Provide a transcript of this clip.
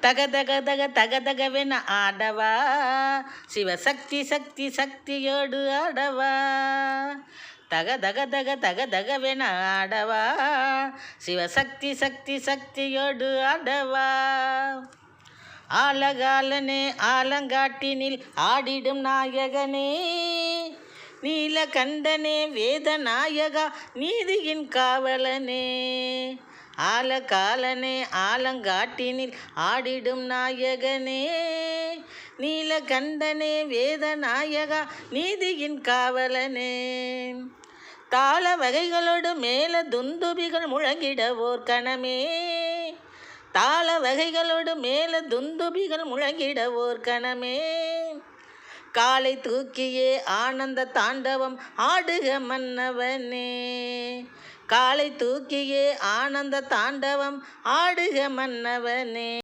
தக தக தக தக தகவென ஆடவா, சிவசக்தி சக்தி சக்தியோடு ஆடவா. தக தக தக தக தகவென ஆடவா, சிவசக்தி சக்தி சக்தியோடு ஆடவா. ஆலகாலனே ஆலங்காட்டினில் ஆடிடும் நாயகனே, நீலகண்டனே வேத நாயகா நீதியின் காவலனே. ஆலகாலனே ஆலங்காட்டினில் ஆடிடும் நாயகனே, நீலகண்டனே வேத நாயகா நீதியின் காவலனே. தாள வகைகளோடு மேல துந்துபிகள் முழங்கிட ஓர் கணமே, தாள வகைகளோடு மேல துந்துபிகள் முழங்கிட ஓர் கணமே. காலை தூக்கியே ஆனந்த தாண்டவம் ஆடுக மன்னவனே, காலை தூக்கியே ஆனந்த தாண்டவம் ஆடுக மன்னவனே.